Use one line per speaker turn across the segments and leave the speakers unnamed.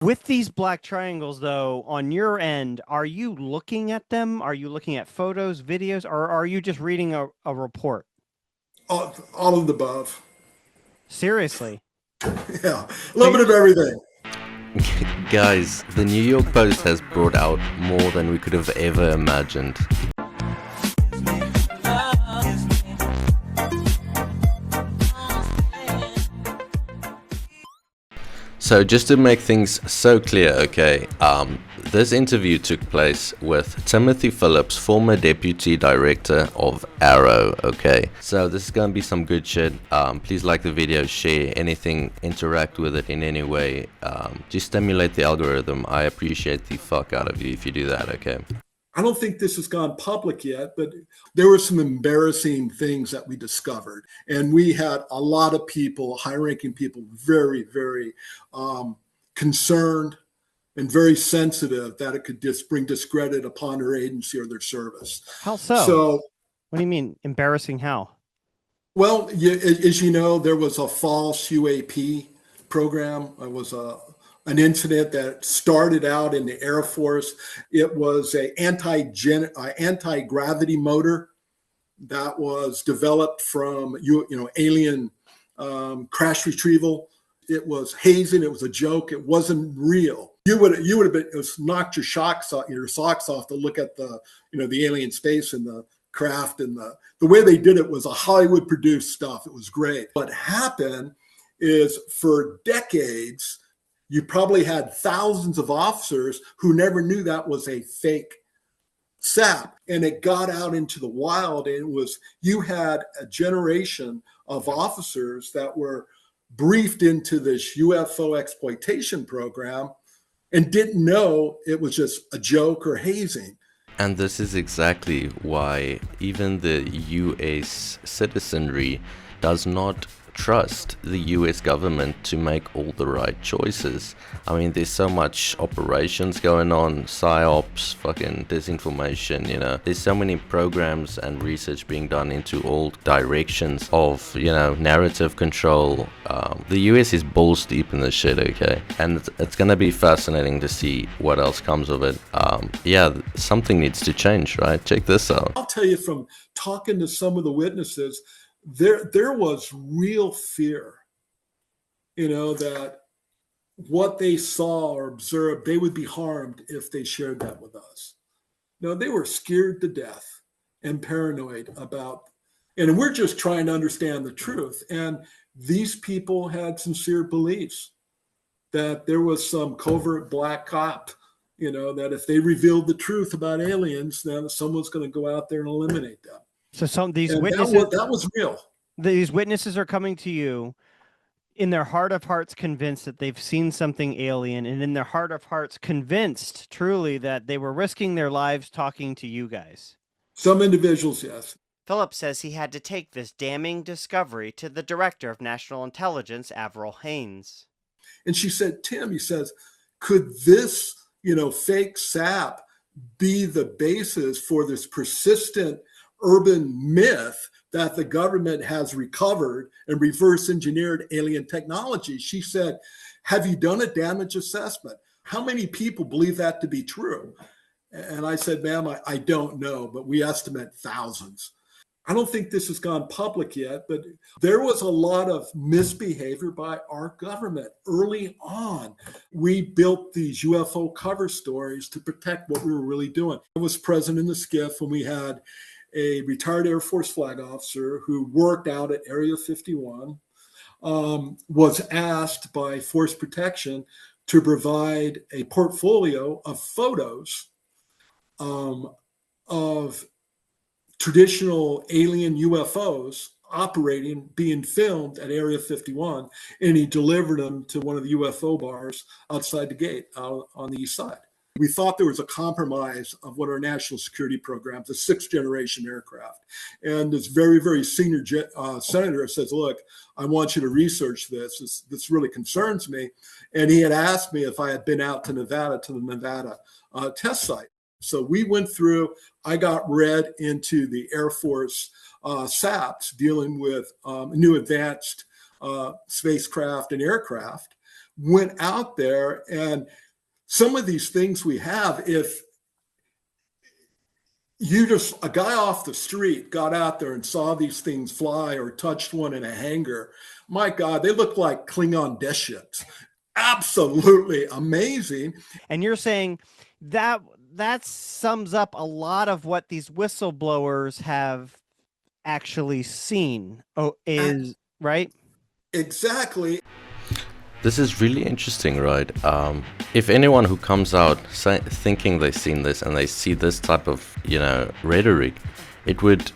With these black triangles, though, on your end, are you looking at them? Are you looking at photos, videos, or are you just reading a report?
All of the above.
Seriously.
Yeah, a
So
little bit
you're
of everything.
Guys, the New York Post has brought out more than we could have ever imagined. So just to make things so clear, okay, this interview took place with Timothy Phillips, former deputy director of AARO, okay. So this is gonna be some good shit. Please like the video, share anything, interact with it in any way. Just stimulate the algorithm. I appreciate the fuck out of you if you do that, okay.
I don't think this has gone public yet, but there were some embarrassing things that we discovered. And we had a lot of people, high ranking people, very, very concerned and very sensitive that it could just bring discredit upon their agency or their service.
how so?
So,
What do you mean embarrassing? How?
well, as you know, there was a false UAP program. It was an incident that started out in the Air Force. It was a anti-gravity motor that was developed from alien crash retrieval. It was hazing. It was a joke. It wasn't real. You would have been knocked your socks off to look at the alien space and the craft, and the way they did it was a Hollywood produced stuff. It was great. What happened is for decades, you probably had thousands of officers who never knew that was a fake SAP, and it got out into the wild, and you had a generation of officers that were briefed into this UFO exploitation program and didn't know it was just a joke or hazing.
And this is exactly why even the US citizenry does not trust the US government to make all the right choices. I mean, there's so much operations going on, psy-ops, fucking disinformation, There's so many programs and research being done into all directions of, narrative control. The US is balls deep in this shit, okay? And it's gonna be fascinating to see what else comes of it. Something needs to change, right? Check this out.
I'll tell you from talking to some of the witnesses, there was real fear, that what they saw or observed, they would be harmed if they shared that with us. They were scared to death and paranoid about, and we're just trying to understand the truth. And these people had sincere beliefs that there was some covert black cop, that if they revealed the truth about aliens, then someone's going to go out there and eliminate them.
So these
And
witnesses,
that was real.
These witnesses are coming to you in their heart of hearts convinced that they've seen something alien, and in their heart of hearts convinced truly that they were risking their lives talking to you guys.
Some individuals, yes.
Phillips says he had to take this damning discovery to the Director of National Intelligence, Avril Haines.
And she said, Tim, he says, could this, fake SAP be the basis for this persistent urban myth that the government has recovered and reverse engineered alien technology? She said, have you done a damage assessment? How many people believe that to be true? And I said, ma'am, I don't know, but we estimate thousands. I don't think this has gone public yet, but there was a lot of misbehavior by our government early on. We built these UFO cover stories to protect what we were really doing. I was present in the skiff when we had a retired Air Force flag officer who worked out at Area 51, was asked by Force Protection to provide a portfolio of photos of traditional alien UFOs operating, being filmed at Area 51, and he delivered them to one of the UFO bars outside the gate on the east side. We thought there was a compromise of what our national security program, the sixth generation aircraft. And this very, very senior senator says, look, I want you to research this. This really concerns me. And he had asked me if I had been out to Nevada, to the Nevada test site. So we went through, I got read into the Air Force SAPs dealing with new advanced spacecraft and aircraft. went out there, and some of these things we have, if a guy off the street got out there and saw these things fly or touched one in a hangar, my God, they look like Klingon death ships. Absolutely amazing.
And you're saying that sums up a lot of what these whistleblowers have actually seen. Right?
Exactly.
This is really interesting, right? If anyone who comes out thinking they've seen this and they see this type of, rhetoric, it would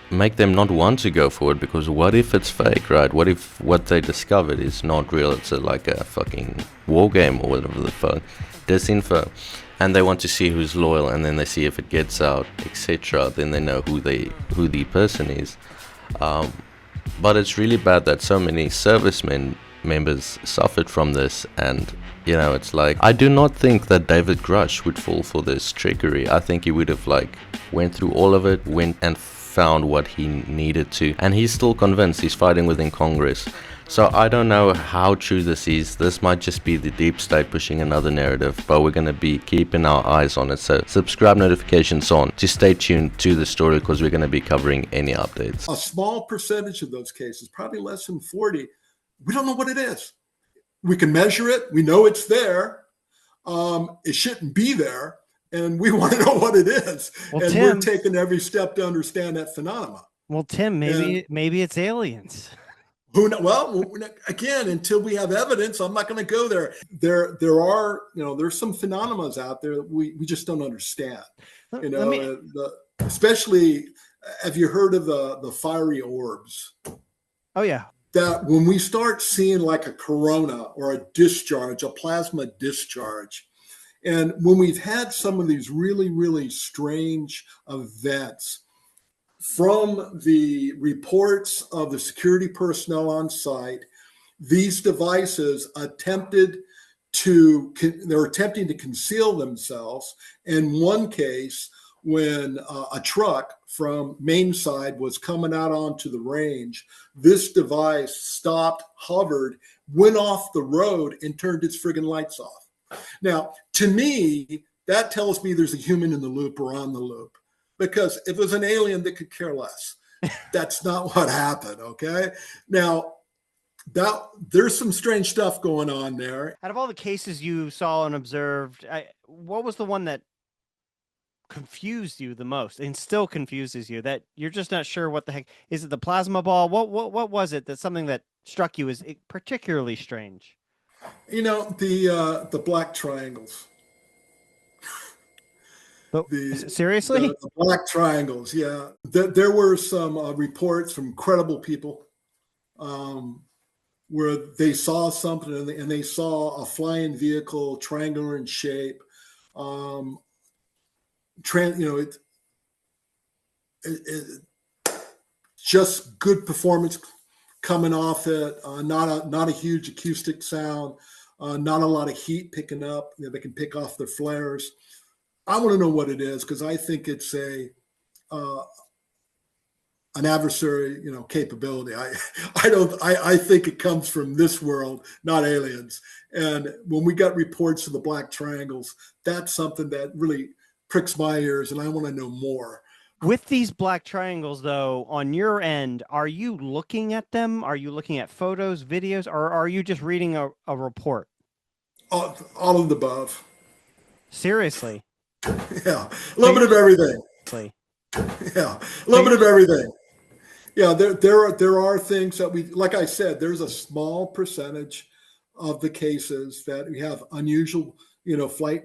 make them not want to go forward, because what if it's fake, right? What if what they discovered is not real? It's like a fucking war game or whatever the fuck, disinfo, and they want to see who's loyal, and then they see if it gets out, etc. Then they know who the person is. But it's really bad that so many servicemen members suffered from this, and it's like, I do not think that David Grush would fall for this trickery. I think he would have went through all of it, went and found what he needed to, and he's still convinced. He's fighting within Congress. So I don't know how true this is. This might just be the deep state pushing another narrative, but we're going to be keeping our eyes on it. So subscribe, notifications on, to stay tuned to the story, because we're going to be covering any updates.
A small percentage of those cases, probably less than 40, we don't know what it is. We can measure it. We know it's there. It shouldn't be there. And we want to know what it is.
Well,
and
Tim,
we're taking every step to understand that phenomenon.
Well, Tim, maybe it's aliens.
Who know? Well, again, until we have evidence, I'm not going to go there. There are, there's some phenomena out there that we just don't understand. Especially, have you heard of the fiery orbs?
Oh yeah.
That when we start seeing like a corona or a discharge, a plasma discharge, and when we've had some of these really, really strange events, from the reports of the security personnel on site, these devices they're attempting to conceal themselves. In one case, when a truck from main side was coming out onto the range, this device stopped, hovered, went off the road, and turned its friggin' lights off. Now, to me, that tells me there's a human in the loop or on the loop. Because if it was an alien, they could care less. That's not what happened, okay? Now, there's some strange stuff going on there.
Out of all the cases you saw and observed, what was the one that confused you the most and still confuses you, that you're just not sure what the heck? Is it the plasma ball? What was it, that's something that struck you as particularly strange?
The black triangles.
Seriously?
The black triangles, yeah. There were some reports from credible people where they saw something and they saw a flying vehicle, triangular in shape. Just good performance coming off it. Not a huge acoustic sound. Not a lot of heat picking up. They can pick off their flares. I want to know what it is, because I think it's an adversary, capability. I think it comes from this world, not aliens. And when we got reports of the black triangles, that's something that really pricks my ears, and I want to know more.
With these black triangles, though, on your end, are you looking at them? Are you looking at photos, videos, or are you just reading a report?
All of the above.
Seriously?
Yeah, a little bit of everything. Yeah, a little bit of everything. Yeah, there are things that like I said, there's a small percentage of the cases that we have unusual, flight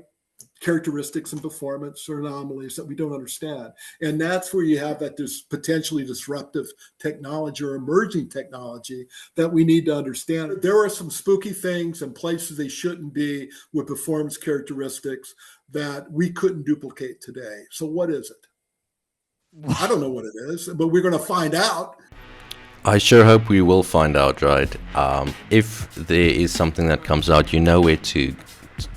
characteristics and performance or anomalies that we don't understand. And that's where you have that potentially disruptive technology or emerging technology that we need to understand. There are some spooky things and places they shouldn't be with performance characteristics that we couldn't duplicate today. So what is it? I don't know what it is, but we're going to find out.
I sure hope we will find out, right? If there is something that comes out, you know where to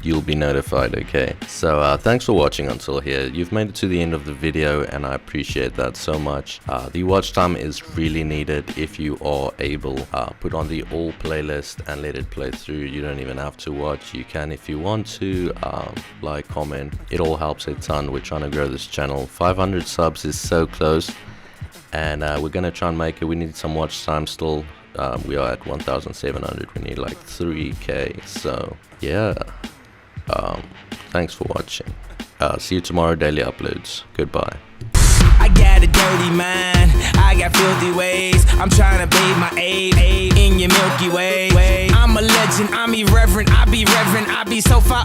you'll be notified, okay? So thanks for watching until here. You've made it to the end of the video, and I appreciate that so much. The watch time is really needed. If you are able, put on the all playlist and let it play through. You don't even have to watch. You can if you want to. Like, comment, it all helps a ton. We're trying to grow this channel. 500 subs is so close, and we're gonna try and make it. We need some watch time still. We are at 1,700. We need like 3k. So yeah, thanks for watching. See you tomorrow, daily uploads. Goodbye.
I got a dirty mind, I got filthy ways. I'm trying to bathe my aid in your Milky Way. I'm a legend, I'm irreverent, I be reverent, I be so far.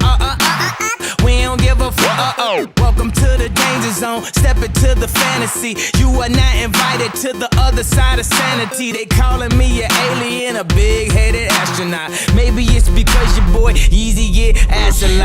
We don't give a fuck. Welcome to the danger zone, step into the fantasy. You are not invited to the other side of sanity. They calling me an alien, a big-headed astronaut. Maybe it's because your boy Yeezy get ass a lot.